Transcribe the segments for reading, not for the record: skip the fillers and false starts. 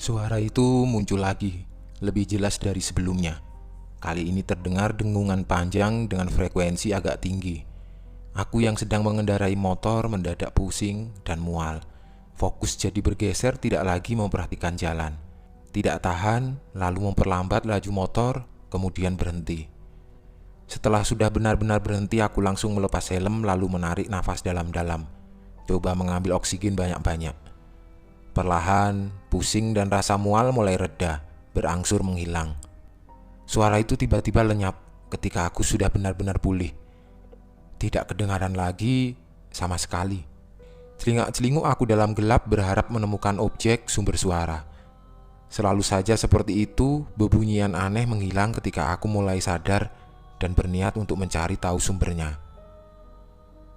Suara itu muncul lagi, lebih jelas dari sebelumnya. Kali ini terdengar dengungan panjang dengan frekuensi agak tinggi. Aku yang sedang mengendarai motor mendadak pusing dan mual. Fokus jadi bergeser, tidak lagi memperhatikan jalan. Tidak tahan, lalu memperlambat laju motor, kemudian berhenti. Setelah sudah benar-benar berhenti, aku langsung melepas helm lalu menarik nafas dalam-dalam. Coba mengambil oksigen banyak-banyak. Perlahan, pusing dan rasa mual mulai reda, berangsur menghilang. Suara itu tiba-tiba lenyap ketika aku sudah benar-benar pulih. Tidak kedengaran lagi sama sekali. Celingak-celinguk aku dalam gelap berharap menemukan objek sumber suara. Selalu saja seperti itu, bebunyian aneh menghilang ketika aku mulai sadar dan berniat untuk mencari tahu sumbernya.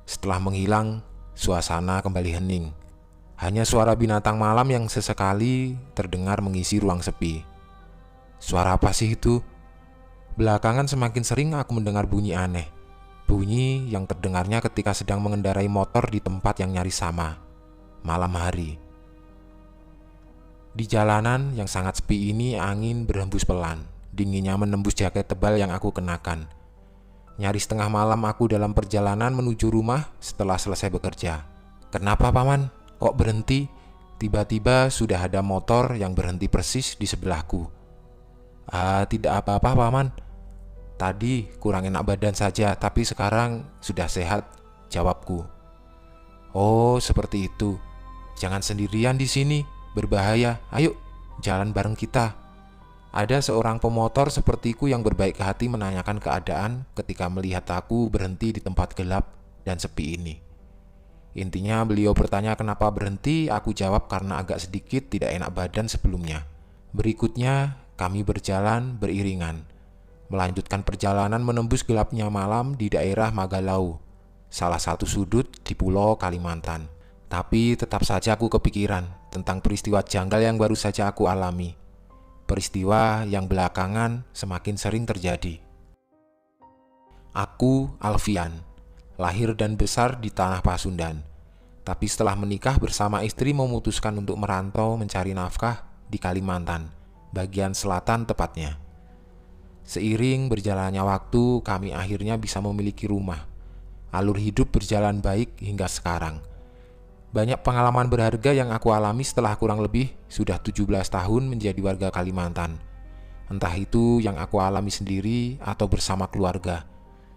Setelah menghilang, suasana kembali hening. Hanya suara binatang malam yang sesekali terdengar mengisi ruang sepi. Suara apa sih itu? Belakangan semakin sering aku mendengar bunyi aneh. Bunyi yang terdengarnya ketika sedang mengendarai motor di tempat yang nyaris sama, malam hari. Di jalanan yang sangat sepi ini, angin berhembus pelan. Dinginnya menembus jaket tebal yang aku kenakan. Nyaris tengah malam aku dalam perjalanan menuju rumah setelah selesai bekerja. Kenapa, Paman? Kok berhenti? Tiba-tiba sudah ada motor yang berhenti persis di sebelahku. Tidak apa-apa, Paman. Tadi kurang enak badan saja, tapi sekarang sudah sehat, jawabku. Oh, seperti itu. Jangan sendirian di sini, berbahaya. Ayo, jalan bareng kita. Ada seorang pemotor sepertiku yang berbaik hati menanyakan keadaan ketika melihat aku berhenti di tempat gelap dan sepi ini. Intinya beliau bertanya kenapa berhenti, aku jawab karena agak sedikit tidak enak badan sebelumnya. Berikutnya, kami berjalan beriringan, melanjutkan perjalanan menembus gelapnya malam di daerah Magalau, salah satu sudut di Pulau Kalimantan. Tapi tetap saja aku kepikiran tentang peristiwa janggal yang baru saja aku alami. Peristiwa yang belakangan semakin sering terjadi. Aku Alfian, lahir dan besar di tanah Pasundan. Tapi setelah menikah bersama istri memutuskan untuk merantau mencari nafkah di Kalimantan, bagian selatan tepatnya. Seiring berjalannya waktu, kami akhirnya bisa memiliki rumah. Alur hidup berjalan baik hingga sekarang. Banyak pengalaman berharga yang aku alami setelah kurang lebih sudah 17 tahun menjadi warga Kalimantan. Entah itu yang aku alami sendiri atau bersama keluarga.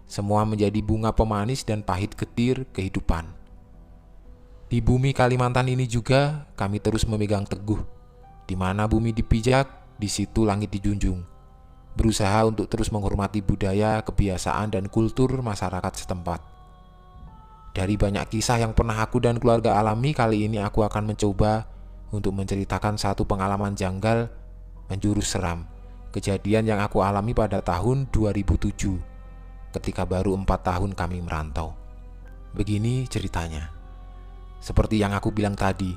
Semua menjadi bunga pemanis dan pahit getir kehidupan. Di bumi Kalimantan ini juga kami terus memegang teguh. Di mana bumi dipijak, di situ langit dijunjung. Berusaha untuk terus menghormati budaya, kebiasaan, dan kultur masyarakat setempat. Dari banyak kisah yang pernah aku dan keluarga alami, kali ini aku akan mencoba untuk menceritakan satu pengalaman janggal menjurus seram. Kejadian yang aku alami pada tahun 2007, ketika baru 4 tahun kami merantau. Begini ceritanya. Seperti yang aku bilang tadi,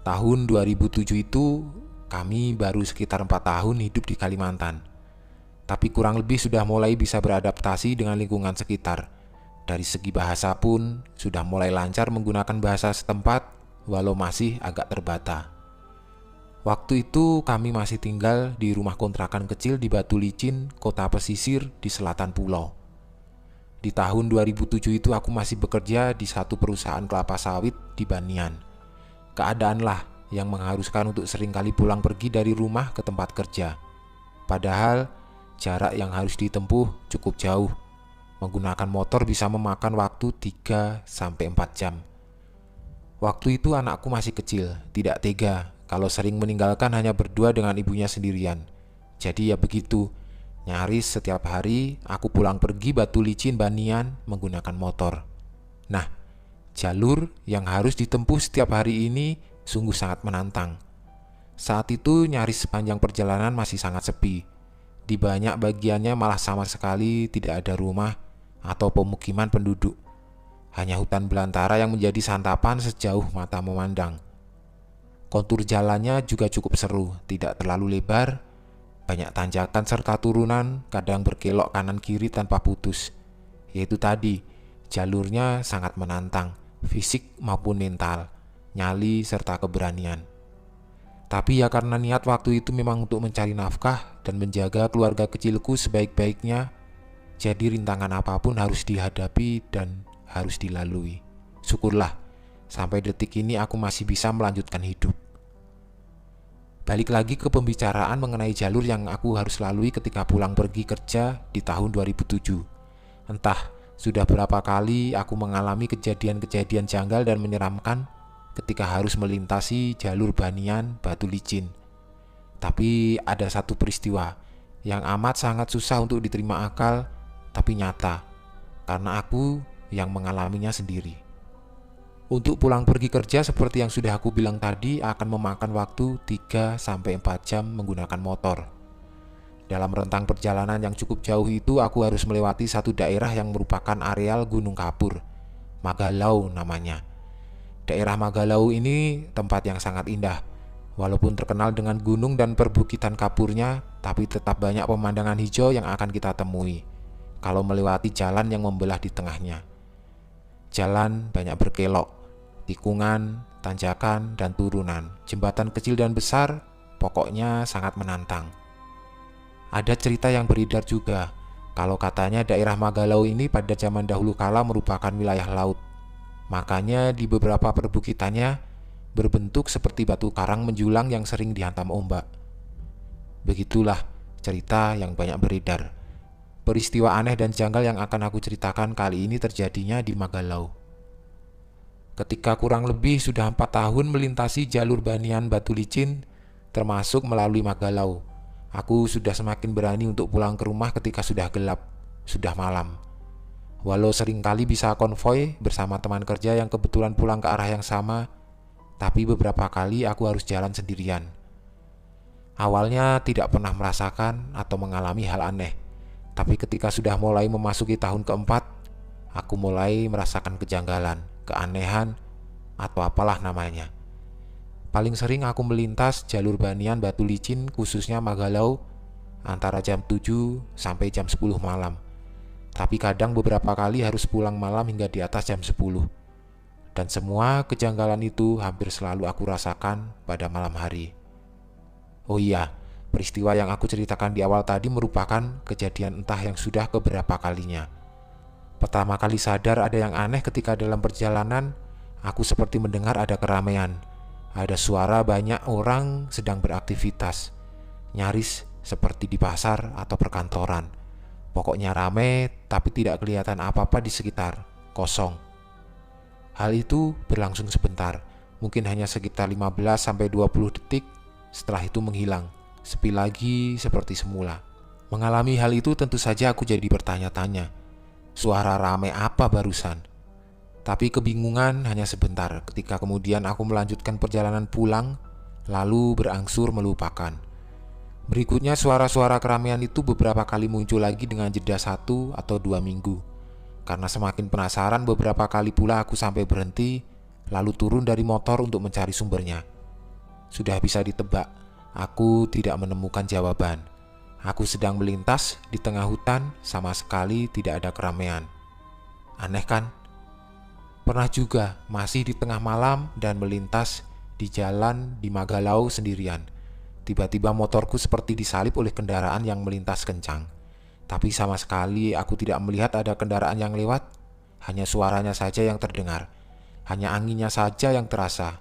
tahun 2007 itu kami baru sekitar 4 tahun hidup di Kalimantan. Tapi kurang lebih sudah mulai bisa beradaptasi dengan lingkungan sekitar. Dari segi bahasa pun sudah mulai lancar menggunakan bahasa setempat, walau masih agak terbata. Waktu itu kami masih tinggal di rumah kontrakan kecil di Batu Licin, kota pesisir di selatan pulau. Di tahun 2007 itu aku masih bekerja di satu perusahaan kelapa sawit di Banian. Keadaanlah yang mengharuskan untuk seringkali pulang pergi dari rumah ke tempat kerja. Padahal jarak yang harus ditempuh cukup jauh. Menggunakan motor bisa memakan waktu 3-4 jam. Waktu itu anakku masih kecil, tidak tega kalau sering meninggalkan hanya berdua dengan ibunya sendirian. Jadi ya begitu, nyaris setiap hari aku pulang pergi Batu Licin Banian menggunakan motor. Nah, jalur yang harus ditempuh setiap hari ini sungguh sangat menantang. Saat itu nyaris sepanjang perjalanan masih sangat sepi. Di banyak bagiannya malah sama sekali tidak ada rumah atau pemukiman penduduk. Hanya hutan belantara yang menjadi santapan sejauh mata memandang. Kontur jalannya juga cukup seru, tidak terlalu lebar, banyak tanjakan serta turunan, kadang berkelok kanan kiri tanpa putus. Yaitu tadi, jalurnya sangat menantang, fisik maupun mental, nyali serta keberanian. Tapi ya karena niat waktu itu memang untuk mencari nafkah dan menjaga keluarga kecilku sebaik-baiknya, jadi rintangan apapun harus dihadapi dan harus dilalui. Syukurlah, sampai detik ini aku masih bisa melanjutkan hidup. Balik lagi ke pembicaraan mengenai jalur yang aku harus lalui ketika pulang pergi kerja di tahun 2007. Entah sudah berapa kali aku mengalami kejadian-kejadian janggal dan menyeramkan ketika harus melintasi jalur Banian Batu Licin. Tapi ada satu peristiwa yang amat sangat susah untuk diterima akal, tapi nyata, karena aku yang mengalaminya sendiri. Untuk pulang pergi kerja seperti yang sudah aku bilang tadi akan memakan waktu 3-4 jam menggunakan motor. Dalam rentang perjalanan yang cukup jauh itu aku harus melewati satu daerah yang merupakan areal Gunung Kapur, Magalau namanya. Daerah Magalau ini tempat yang sangat indah. Walaupun terkenal dengan gunung dan perbukitan kapurnya, tapi tetap banyak pemandangan hijau yang akan kita temui kalau melewati jalan yang membelah di tengahnya. Jalan banyak berkelok, tikungan, tanjakan, dan turunan, jembatan kecil dan besar, pokoknya sangat menantang. Ada cerita yang beredar juga, kalau katanya daerah Magalau ini pada zaman dahulu kala merupakan wilayah laut. Makanya di beberapa perbukitannya berbentuk seperti batu karang menjulang yang sering dihantam ombak. Begitulah cerita yang banyak beredar. Peristiwa aneh dan janggal yang akan aku ceritakan kali ini terjadinya di Magalau. Ketika kurang lebih sudah 4 tahun melintasi jalur Banian Batu Licin, termasuk melalui Magalau, aku sudah semakin berani untuk pulang ke rumah ketika sudah gelap, sudah malam. Walau seringkali bisa konvoy bersama teman kerja yang kebetulan pulang ke arah yang sama, tapi beberapa kali aku harus jalan sendirian. Awalnya tidak pernah merasakan atau mengalami hal aneh, tapi ketika sudah mulai memasuki tahun keempat, aku mulai merasakan kejanggalan, keanehan, atau apalah namanya. Paling sering aku melintas jalur Banian Batu Licin khususnya Magalau antara jam 7 sampai jam 10 malam. Tapi kadang beberapa kali harus pulang malam hingga di atas jam 10. Dan semua kejanggalan itu hampir selalu aku rasakan pada malam hari. Oh iya, peristiwa yang aku ceritakan di awal tadi merupakan kejadian entah yang sudah keberapa kalinya. Pertama kali sadar ada yang aneh ketika dalam perjalanan, aku seperti mendengar ada keramaian. Ada suara banyak orang sedang beraktivitas, nyaris seperti di pasar atau perkantoran. Pokoknya rame, tapi tidak kelihatan apa-apa di sekitar, kosong. Hal itu berlangsung sebentar, mungkin hanya sekitar 15-20 detik, setelah itu menghilang, sepi lagi seperti semula. Mengalami hal itu tentu saja aku jadi bertanya-tanya, suara rame apa barusan? Tapi kebingungan hanya sebentar ketika kemudian aku melanjutkan perjalanan pulang, lalu berangsur melupakan. Berikutnya suara-suara keramaian itu beberapa kali muncul lagi dengan jeda 1 atau 2 minggu. Karena semakin penasaran beberapa kali pula aku sampai berhenti, lalu turun dari motor untuk mencari sumbernya. Sudah bisa ditebak, aku tidak menemukan jawaban. Aku sedang melintas di tengah hutan, sama sekali tidak ada keramaian. Aneh kan? Pernah juga masih di tengah malam dan melintas di jalan di Magalau sendirian. Tiba-tiba motorku seperti disalip oleh kendaraan yang melintas kencang. Tapi sama sekali aku tidak melihat ada kendaraan yang lewat. Hanya suaranya saja yang terdengar. Hanya anginnya saja yang terasa.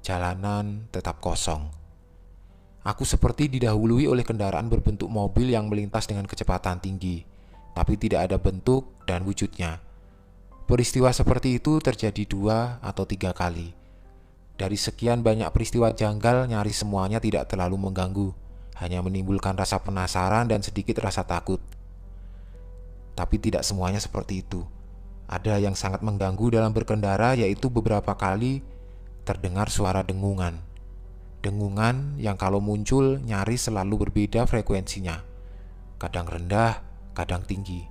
Jalanan tetap kosong. Aku seperti didahului oleh kendaraan berbentuk mobil yang melintas dengan kecepatan tinggi, tapi tidak ada bentuk dan wujudnya. Peristiwa seperti itu terjadi 2 atau 3 kali. Dari sekian banyak peristiwa janggal, nyaris semuanya tidak terlalu mengganggu, hanya menimbulkan rasa penasaran dan sedikit rasa takut. Tapi tidak semuanya seperti itu. Ada yang sangat mengganggu dalam berkendara, yaitu beberapa kali terdengar suara dengungan. Dengungan yang kalau muncul nyaris selalu berbeda frekuensinya. Kadang rendah, kadang tinggi.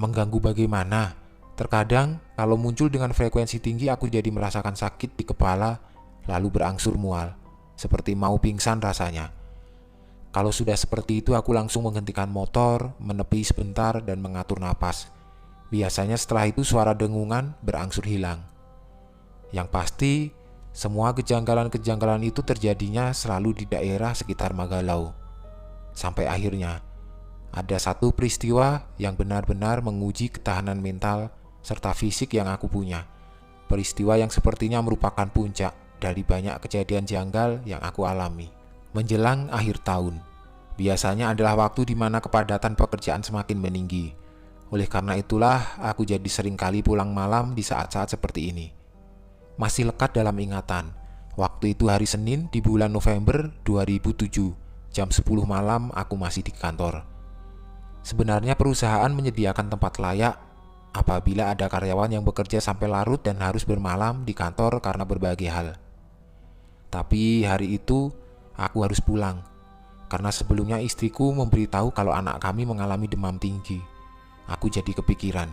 Mengganggu bagaimana? Terkadang kalau muncul dengan frekuensi tinggi aku jadi merasakan sakit di kepala, lalu berangsur mual, seperti mau pingsan rasanya. Kalau sudah seperti itu aku langsung menghentikan motor, menepi sebentar dan mengatur napas. Biasanya setelah itu suara dengungan berangsur hilang. Yang pasti Semua kejanggalan-kejanggalan itu terjadinya selalu di daerah sekitar Magalau. Sampai akhirnya, ada satu peristiwa yang benar-benar menguji ketahanan mental serta fisik yang aku punya. Peristiwa yang sepertinya merupakan puncak dari banyak kejadian janggal yang aku alami. Menjelang akhir tahun, biasanya adalah waktu di mana kepadatan pekerjaan semakin meninggi. Oleh karena itulah, aku jadi sering kali pulang malam di saat-saat seperti ini. Masih lekat dalam ingatan, waktu itu hari Senin di bulan November 2007, jam 10 malam aku masih di kantor. Sebenarnya perusahaan menyediakan tempat layak apabila ada karyawan yang bekerja sampai larut dan harus bermalam di kantor karena berbagai hal. Tapi hari itu aku harus pulang, karena sebelumnya istriku memberitahu kalau anak kami mengalami demam tinggi. Aku jadi kepikiran.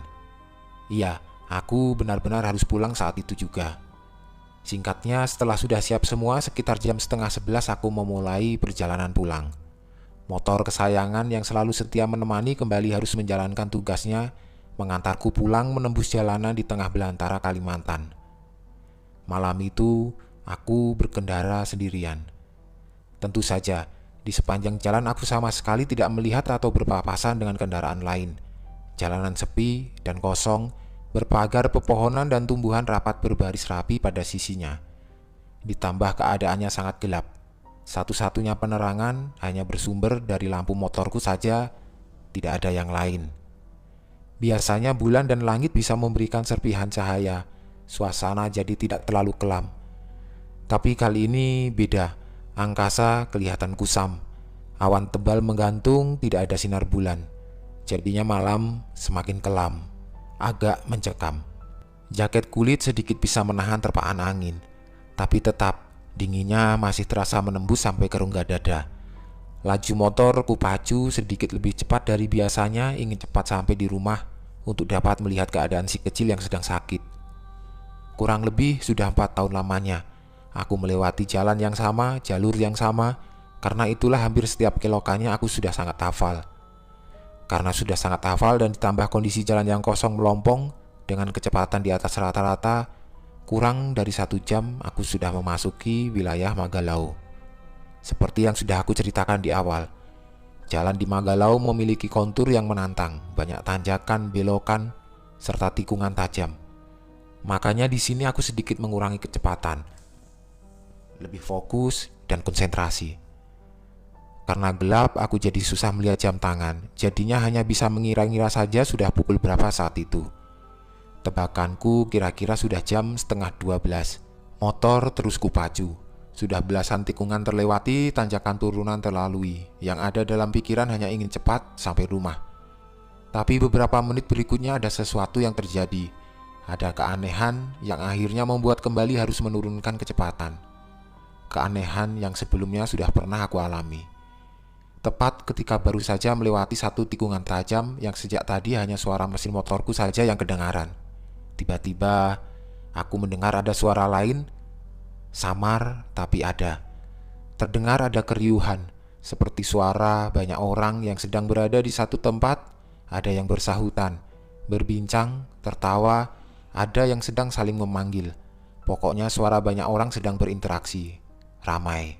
Iya, aku benar-benar harus pulang saat itu juga. Singkatnya, setelah sudah siap semua, sekitar jam setengah 11 aku memulai perjalanan pulang. Motor kesayangan yang selalu setia menemani kembali harus menjalankan tugasnya, mengantarku pulang menembus jalanan di tengah belantara Kalimantan. Malam itu, aku berkendara sendirian. Tentu saja, di sepanjang jalan aku sama sekali tidak melihat atau berpapasan dengan kendaraan lain. Jalanan sepi dan kosong, berpagar pepohonan dan tumbuhan rapat berbaris rapi pada sisinya. Ditambah keadaannya sangat gelap. Satu-satunya penerangan hanya bersumber dari lampu motorku saja, tidak ada yang lain. Biasanya bulan dan langit bisa memberikan serpihan cahaya, suasana jadi tidak terlalu kelam. Tapi kali ini beda, angkasa kelihatan kusam. Awan tebal menggantung, tidak ada sinar bulan. Jadinya malam semakin kelam, agak mencekam. Jaket kulit sedikit bisa menahan terpaan angin, tapi tetap dinginnya masih terasa menembus sampai ke rongga dada. Laju motor kupacu sedikit lebih cepat dari biasanya, ingin cepat sampai di rumah untuk dapat melihat keadaan si kecil yang sedang sakit. Kurang lebih sudah 4 tahun lamanya aku melewati jalan yang sama, jalur yang sama. Karena itulah hampir setiap kelokannya aku sudah sangat hafal. Karena sudah sangat hafal dan ditambah kondisi jalan yang kosong melompong dengan kecepatan di atas rata-rata, kurang dari 1 jam aku sudah memasuki wilayah Magalau. Seperti yang sudah aku ceritakan di awal, jalan di Magalau memiliki kontur yang menantang, banyak tanjakan, belokan, serta tikungan tajam. Makanya di sini aku sedikit mengurangi kecepatan, lebih fokus dan konsentrasi. Karena gelap, aku jadi susah melihat jam tangan. Jadinya hanya bisa mengira-ngira saja sudah pukul berapa saat itu. Tebakanku kira-kira sudah jam setengah 12. Motor terus kupacu. Sudah belasan tikungan terlewati, tanjakan turunan terlalui. Yang ada dalam pikiran hanya ingin cepat sampai rumah. Tapi beberapa menit berikutnya ada sesuatu yang terjadi. Ada keanehan yang akhirnya membuat kembali harus menurunkan kecepatan. Keanehan yang sebelumnya sudah pernah aku alami. Tepat ketika baru saja melewati satu tikungan tajam yang sejak tadi hanya suara mesin motorku saja yang kedengaran. Tiba-tiba aku mendengar ada suara lain, samar tapi ada. Terdengar ada keriuhan, seperti suara banyak orang yang sedang berada di satu tempat. Ada yang bersahutan, berbincang, tertawa, ada yang sedang saling memanggil. Pokoknya suara banyak orang sedang berinteraksi, ramai.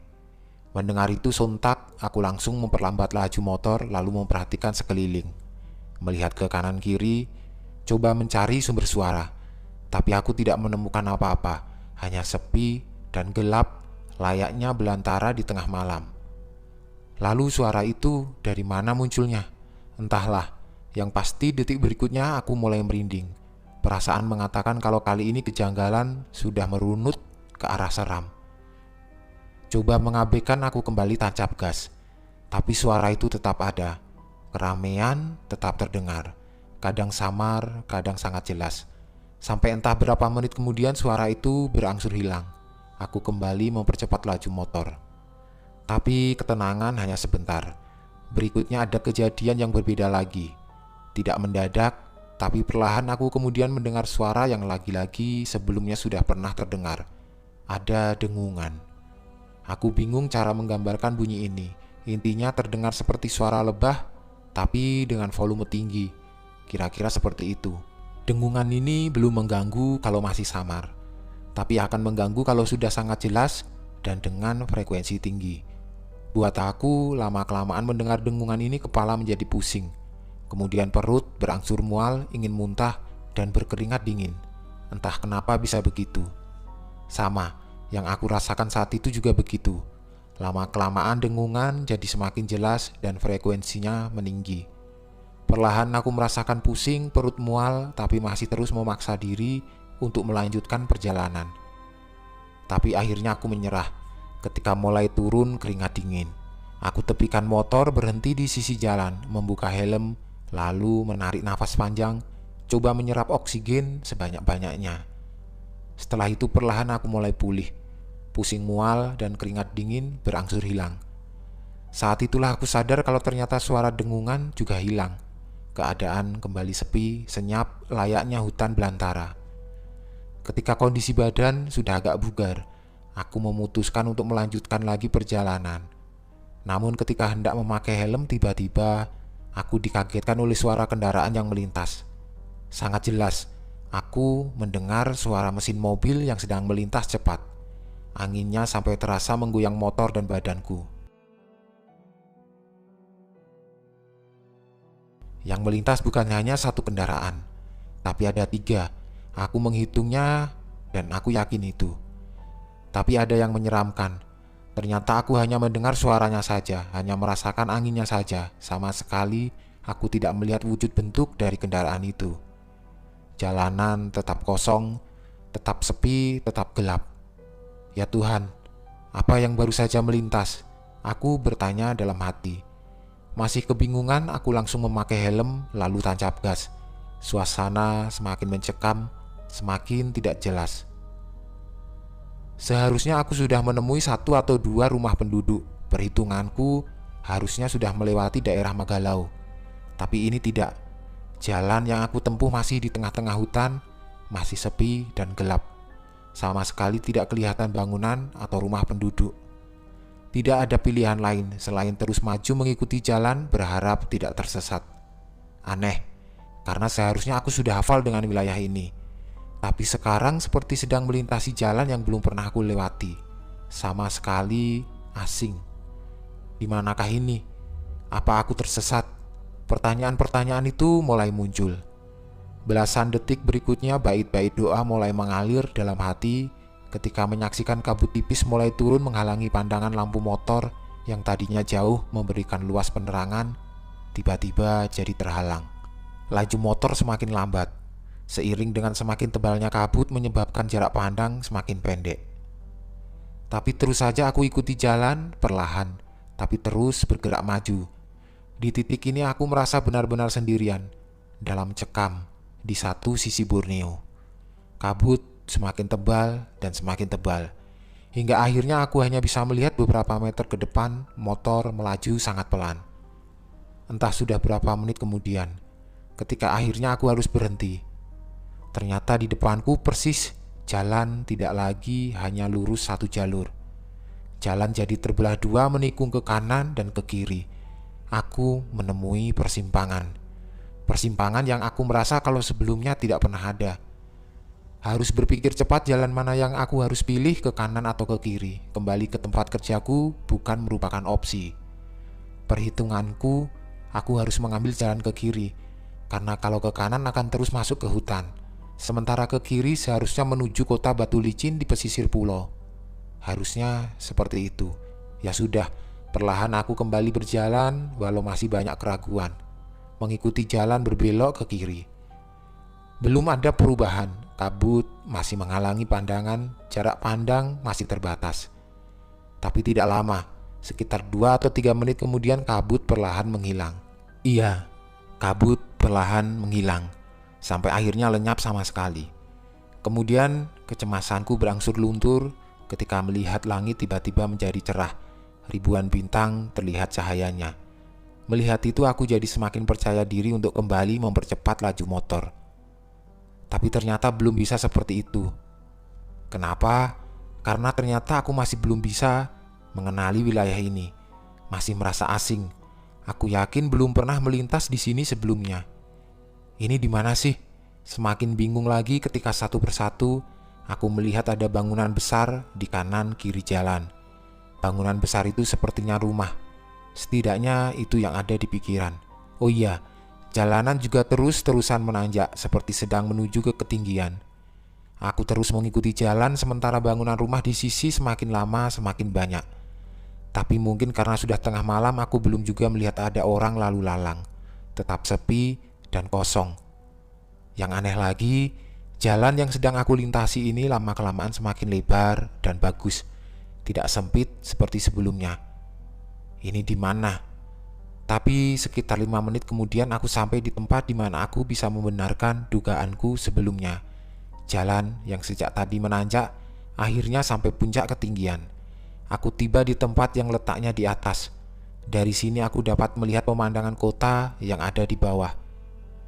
Mendengar itu sontak, aku langsung memperlambat laju motor lalu memperhatikan sekeliling. Melihat ke kanan kiri, coba mencari sumber suara. Tapi aku tidak menemukan apa-apa, hanya sepi dan gelap layaknya belantara di tengah malam. Lalu suara itu dari mana munculnya? Entahlah, yang pasti detik berikutnya aku mulai merinding. Perasaan mengatakan kalau kali ini kejanggalan sudah merunut ke arah seram. Coba mengabaikan, aku kembali tancap gas. Tapi suara itu tetap ada. Keramaian tetap terdengar. Kadang samar, kadang sangat jelas. Sampai entah berapa menit kemudian suara itu berangsur hilang. Aku kembali mempercepat laju motor. Tapi ketenangan hanya sebentar. Berikutnya ada kejadian yang berbeda lagi. Tidak mendadak, tapi perlahan aku kemudian mendengar suara yang lagi-lagi sebelumnya sudah pernah terdengar. Ada dengungan. Aku bingung cara menggambarkan bunyi ini. Intinya terdengar seperti suara lebah, tapi dengan volume tinggi. Kira-kira seperti itu. Dengungan ini belum mengganggu kalau masih samar. tapi akan mengganggu kalau sudah sangat jelas dan dengan frekuensi tinggi. Buat aku, lama-kelamaan mendengar dengungan ini kepala menjadi pusing. Kemudian perut berangsur mual, ingin muntah, dan berkeringat dingin. Entah kenapa bisa begitu. Sama, yang aku rasakan saat itu juga begitu. Lama-kelamaan dengungan jadi semakin jelas dan frekuensinya meninggi. Perlahan aku merasakan pusing, perut mual, tapi masih terus memaksa diri untuk melanjutkan perjalanan. Tapi akhirnya aku menyerah. Ketika mulai turun keringat dingin, aku tepikan motor, berhenti di sisi jalan, membuka helm, lalu menarik nafas panjang, coba menyerap oksigen sebanyak-banyaknya. Setelah itu perlahan aku mulai pulih. Pusing mual dan keringat dingin berangsur hilang. Saat itulah aku sadar kalau ternyata suara dengungan juga hilang. Keadaan kembali sepi, senyap, layaknya hutan belantara. Ketika kondisi badan sudah agak bugar, aku memutuskan untuk melanjutkan lagi perjalanan. Namun ketika hendak memakai helm, tiba-tiba aku dikagetkan oleh suara kendaraan yang melintas. Sangat jelas, aku mendengar suara mesin mobil yang sedang melintas cepat. Anginnya sampai terasa menggoyang motor dan badanku. Yang melintas bukan hanya satu kendaraan, tapi ada 3. Aku menghitungnya dan aku yakin itu. Tapi ada yang menyeramkan. Ternyata aku hanya mendengar suaranya saja, hanya merasakan anginnya saja. Sama sekali aku tidak melihat wujud bentuk dari kendaraan itu. Jalanan tetap kosong, tetap sepi, tetap gelap. Ya Tuhan, apa yang baru saja melintas? Aku bertanya dalam hati. Masih kebingungan, aku langsung memakai helm lalu tancap gas. Suasana semakin mencekam, semakin tidak jelas. Seharusnya aku sudah menemui 1 atau 2 rumah penduduk. Perhitunganku harusnya sudah melewati daerah Magalau. Tapi ini tidak. Jalan yang aku tempuh masih di tengah-tengah hutan, masih sepi dan gelap. Sama sekali tidak kelihatan bangunan atau rumah penduduk. Tidak ada pilihan lain selain terus maju mengikuti jalan, berharap tidak tersesat. Aneh, karena seharusnya aku sudah hafal dengan wilayah ini. Tapi sekarang seperti sedang melintasi jalan yang belum pernah aku lewati. Sama sekali asing. Di manakah ini? Apa aku tersesat? Pertanyaan-pertanyaan itu mulai muncul. Belasan detik berikutnya bait-bait doa mulai mengalir dalam hati ketika menyaksikan kabut tipis mulai turun menghalangi pandangan lampu motor yang tadinya jauh memberikan luas penerangan, tiba-tiba jadi terhalang. Laju motor semakin lambat, seiring dengan semakin tebalnya kabut menyebabkan jarak pandang semakin pendek. Tapi terus saja aku ikuti jalan, perlahan, tapi terus bergerak maju. Di titik ini aku merasa benar-benar sendirian, dalam cekam, di satu sisi Borneo. Kabut semakin tebal dan semakin tebal, hingga akhirnya aku hanya bisa melihat beberapa meter ke depan motor melaju sangat pelan. Entah sudah berapa menit kemudian, ketika akhirnya aku harus berhenti. Ternyata di depanku persis jalan tidak lagi hanya lurus satu jalur. Jalan jadi terbelah 2 menikung ke kanan dan ke kiri. Aku menemui persimpangan. Persimpangan yang aku merasa kalau sebelumnya tidak pernah ada. Harus berpikir cepat jalan mana yang aku harus pilih, ke kanan atau ke kiri. Kembali ke tempat kerjaku bukan merupakan opsi. Perhitunganku, aku harus mengambil jalan ke kiri, karena kalau ke kanan akan terus masuk ke hutan. Sementara ke kiri seharusnya menuju kota Batu Licin di pesisir pulau. Harusnya seperti itu. Ya sudah, perlahan aku kembali berjalan walau masih banyak keraguan. Mengikuti jalan berbelok ke kiri. Belum ada perubahan, kabut masih menghalangi pandangan, jarak pandang masih terbatas. Tapi tidak lama, sekitar 2 atau 3 menit kemudian kabut perlahan menghilang. Iya, kabut perlahan menghilang, sampai akhirnya lenyap sama sekali. Kemudian kecemasanku berangsur luntur ketika melihat langit tiba-tiba menjadi cerah. Ribuan bintang terlihat cahayanya. Melihat itu aku jadi semakin percaya diri untuk kembali mempercepat laju motor. Tapi ternyata belum bisa seperti itu. Kenapa? Karena ternyata aku masih belum bisa mengenali wilayah ini. Masih merasa asing. Aku yakin belum pernah melintas di sini sebelumnya. Ini di mana sih? Semakin bingung lagi ketika satu persatu Aku melihat ada bangunan besar di kanan kiri jalan. Bangunan besar itu sepertinya rumah. Setidaknya itu yang ada di pikiran. Oh iya, jalanan juga terus-terusan menanjak seperti sedang menuju ke ketinggian. Aku terus mengikuti jalan sementara bangunan rumah di sisi semakin lama semakin banyak. Tapi mungkin karena sudah tengah malam aku belum juga melihat ada orang lalu lalang. Tetap sepi dan kosong. Yang aneh lagi, jalan yang sedang aku lintasi ini lama-kelamaan semakin lebar dan bagus. Tidak sempit seperti sebelumnya. Ini di mana? Tapi sekitar 5 menit kemudian aku sampai di tempat di mana aku bisa membenarkan dugaanku sebelumnya. Jalan yang sejak tadi menanjak akhirnya sampai puncak ketinggian. Aku tiba di tempat yang letaknya di atas. Dari sini aku dapat melihat pemandangan kota yang ada di bawah.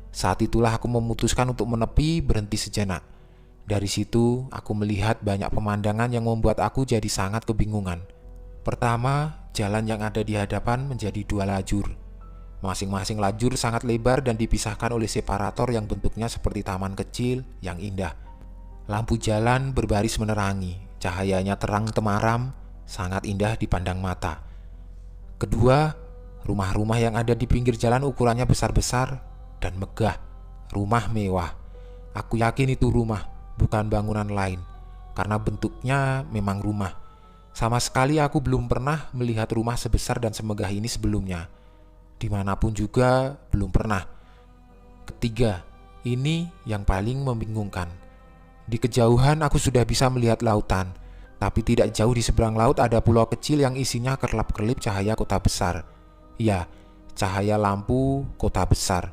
Saat itulah aku memutuskan untuk menepi berhenti sejenak. Dari situ aku melihat banyak pemandangan yang membuat aku jadi sangat kebingungan. Pertama, jalan yang ada di hadapan menjadi 2 lajur. Masing-masing lajur sangat lebar dan dipisahkan oleh separator yang bentuknya seperti taman kecil yang indah. Lampu jalan berbaris menerangi, cahayanya terang temaram, sangat indah dipandang mata. Kedua, rumah-rumah yang ada di pinggir jalan ukurannya besar-besar dan megah, rumah mewah. Aku yakin itu rumah, bukan bangunan lain, karena bentuknya memang rumah. Sama sekali aku belum pernah melihat rumah sebesar dan semegah ini sebelumnya. Dimanapun juga belum pernah. Ketiga, ini yang paling membingungkan. Di kejauhan aku sudah bisa melihat lautan, tapi tidak jauh di seberang laut ada pulau kecil yang isinya kerlap-kerlip cahaya kota besar. Ya, cahaya lampu kota besar.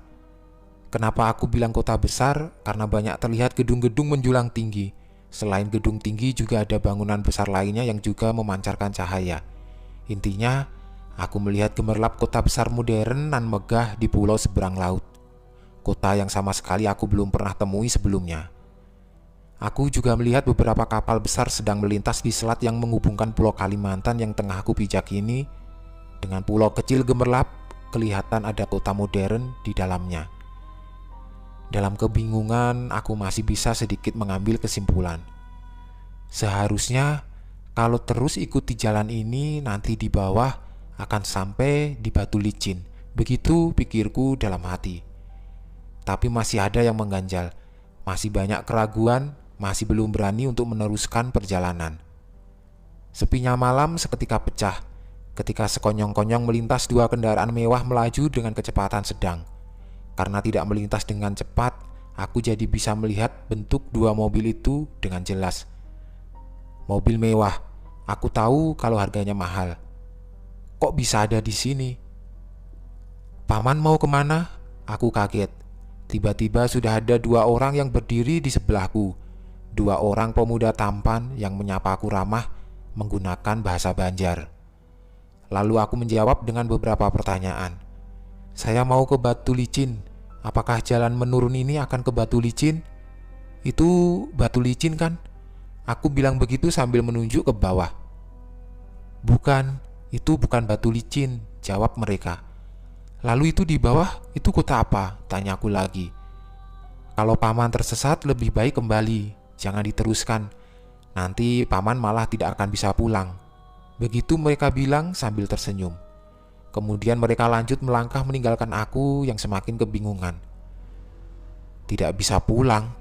Kenapa aku bilang kota besar? Karena banyak terlihat gedung-gedung menjulang tinggi. Selain gedung tinggi juga ada bangunan besar lainnya yang juga memancarkan cahaya. Intinya, aku melihat gemerlap kota besar modern dan megah di pulau seberang laut. Kota yang sama sekali aku belum pernah temui sebelumnya. Aku juga melihat beberapa kapal besar sedang melintas di selat yang menghubungkan pulau Kalimantan yang tengah aku pijak ini. Dengan pulau kecil gemerlap, kelihatan ada kota modern di dalamnya. Dalam kebingungan, aku masih bisa sedikit mengambil kesimpulan. Seharusnya, kalau terus ikuti jalan ini, nanti di bawah akan sampai di batu licin. Begitu pikirku dalam hati. Tapi masih ada yang mengganjal. Masih banyak keraguan, masih belum berani untuk meneruskan perjalanan. Sepinya malam seketika pecah, ketika sekonyong-konyong melintas 2 kendaraan mewah melaju dengan kecepatan sedang. Karena tidak melintas dengan cepat, aku jadi bisa melihat bentuk 2 mobil itu dengan jelas. Mobil mewah, aku tahu kalau harganya mahal. Kok bisa ada di sini? Paman mau kemana? Aku kaget. Tiba-tiba sudah ada 2 orang yang berdiri di sebelahku. 2 orang pemuda tampan yang menyapa aku ramah menggunakan bahasa Banjar. Lalu aku menjawab dengan beberapa pertanyaan. Saya mau ke Batu Licin. Apakah jalan menurun ini akan ke Batu Licin? Itu Batu Licin kan? Aku bilang begitu sambil menunjuk ke bawah. Bukan, itu bukan Batu Licin, jawab mereka. Lalu itu di bawah, itu kota apa? Tanyaku lagi. Kalau paman tersesat lebih baik kembali, jangan diteruskan. Nanti paman malah tidak akan bisa pulang. Begitu mereka bilang sambil tersenyum. Kemudian mereka lanjut melangkah meninggalkan aku yang semakin kebingungan. Tidak bisa pulang.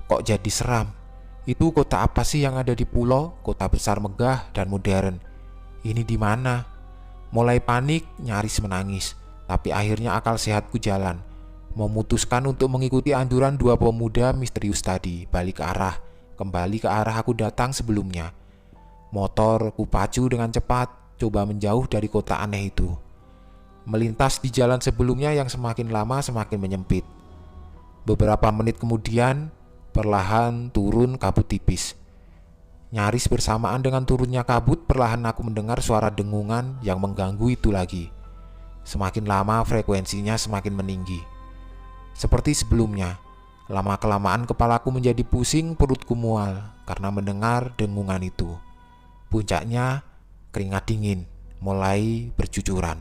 Kok jadi seram? Itu kota apa sih yang ada di pulau? Kota besar megah dan modern. Ini di mana? Mulai panik, nyaris menangis. Tapi akhirnya akal sehatku jalan. Memutuskan untuk mengikuti anjuran 2 pemuda misterius tadi. Kembali ke arah aku datang sebelumnya. Motor kupacu dengan cepat, coba menjauh dari kota aneh itu. Melintas di jalan sebelumnya yang semakin lama semakin menyempit. Beberapa menit kemudian, perlahan turun kabut tipis. Nyaris bersamaan dengan turunnya kabut, perlahan aku mendengar suara dengungan yang mengganggu itu lagi. Semakin lama frekuensinya semakin meninggi. Seperti sebelumnya, lama-kelamaan kepalaku menjadi pusing, perutku mual karena mendengar dengungan itu. Puncaknya, keringat dingin mulai bercucuran.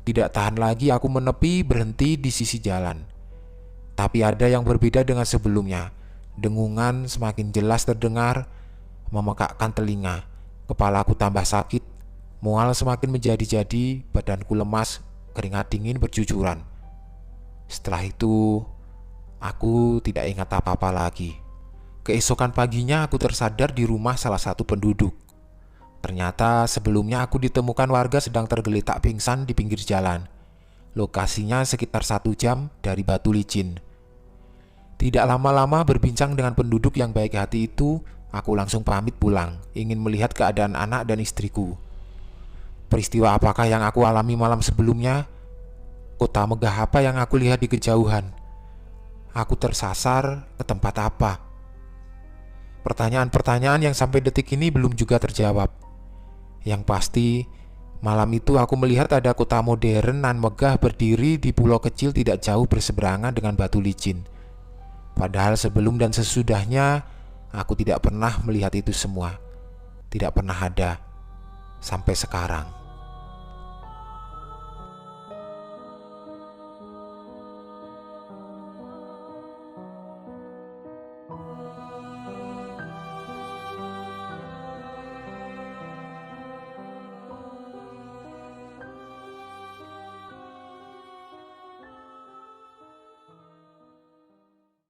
Tidak tahan lagi aku menepi berhenti di sisi jalan. Tapi ada yang berbeda dengan sebelumnya. Dengungan semakin jelas terdengar, memekakkan telinga. Kepalaku tambah sakit, mual semakin menjadi-jadi, badanku lemas, keringat dingin bercucuran. Setelah itu, aku tidak ingat apa-apa lagi. Keesokan paginya aku tersadar di rumah salah satu penduduk. Ternyata sebelumnya aku ditemukan warga sedang tergeletak pingsan di pinggir jalan. Lokasinya sekitar 1 jam dari Batu Licin. Tidak lama-lama berbincang dengan penduduk yang baik hati itu, aku langsung pamit pulang, ingin melihat keadaan anak dan istriku. Peristiwa apakah yang aku alami malam sebelumnya? Kota megah apa yang aku lihat di kejauhan? Aku tersasar ke tempat apa? Pertanyaan-pertanyaan yang sampai detik ini belum juga terjawab. Yang pasti, malam itu aku melihat ada kota modern nan megah berdiri di pulau kecil tidak jauh berseberangan dengan Batu Licin. Padahal sebelum dan sesudahnya, aku tidak pernah melihat itu semua. Tidak pernah ada sampai sekarang.